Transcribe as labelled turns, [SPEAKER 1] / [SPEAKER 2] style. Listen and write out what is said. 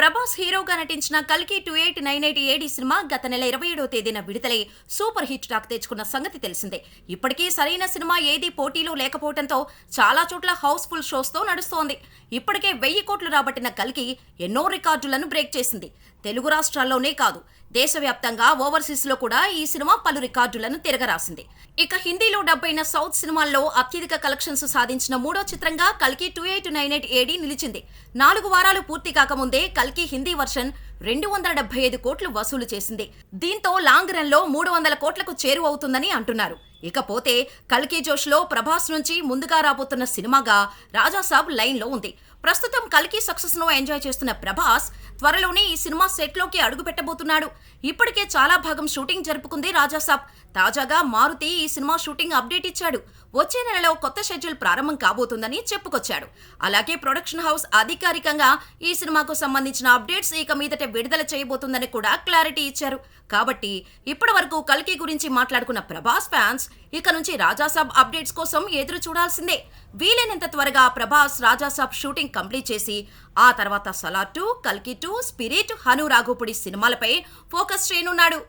[SPEAKER 1] ప్రభాస్ హీరోగా నటించిన కల్కి 2898 ఏడి సినిమా గత నెల 27వ తేదీన విడుదలై సూపర్ హిట్ టాక్ తెచ్చుకున్న సంగతి తెలిసిందే. ఇప్పటికీ సరైన సినిమా ఏదీ పోటీలో లేకపోవడంతో చాలా చోట్ల హౌస్ఫుల్ షోస్తో నడుస్తోంది. ఇప్పటికే 1000 కోట్లు రాబట్టిన కల్కి ఎన్నో రికార్డులను బ్రేక్ చేసింది. తెలుగు రాష్ట్రాల్లోనే కాదు, దేశవ్యాప్తంగా ఓవర్సీస్లో కూడా ఈ సినిమా పలు రికార్డులను తిరగరాసింది. ఇక హిందీలో డబ్ అయిన సౌత్ సినిమాల్లో అత్యధిక కలెక్షన్స్ సాధించిన మూడో చిత్రంగా కల్కి 2898 ఏడి నిలిచింది. 4 వారాలు పూర్తి కాకముందే కల్కి హిందీ వర్షన్ 275 కోట్లు వసూలు చేసింది. దీంతో లాంగ్ రన్ లో 300 కోట్లకు చేరువవుతుందని అంటున్నారు. ఇకపోతే కల్కి జోష్లో ప్రభాస్ నుంచి ముందుగా రాబోతున్న సినిమాగా రాజాసాబ్ లైన్లో ఉంది. ప్రస్తుతం కల్కి సక్సెస్ ను ఎంజాయ్ చేస్తున్న ప్రభాస్ త్వరలోనే ఈ సినిమా సెట్ లోకి అడుగు పెట్టబోతున్నాడు. ఇప్పటికే చాలా భాగం షూటింగ్ జరుపుకుంది రాజాసాబ్. తాజాగా మారుతి ఈ సినిమా షూటింగ్ అప్డేట్ ఇచ్చాడు. వచ్చే నెలలో కొత్త షెడ్యూల్ ప్రారంభం కాబోతుందని చెప్పుకొచ్చాడు. అలాగే ప్రొడక్షన్ హౌస్ అధికారికంగా ఈ సినిమాకు సంబంధించిన అప్డేట్స్ ఇక మీదట విడుదల చేయబోతుందని కూడా క్లారిటీ ఇచ్చారు. కాబట్టి ఇప్పటి వరకు కల్కి గురించి మాట్లాడుకున్న ప్రభాస్ ఫ్యాన్స్ ఇక నుంచి రాజాసాబ్ అప్డేట్స్ కోసం ఎదురు చూడాల్సిందే. వీలైనంత త్వరగా ప్రభాస్ రాజాసాబ్ షూటింగ్ కంప్లీట్ చేసి ఆ తర్వాత సలార్ 2, కల్కి 2, స్పిరిట్, హను రాఘోపుడి సినిమాలపై ఫోకస్ చేయనున్నాడు.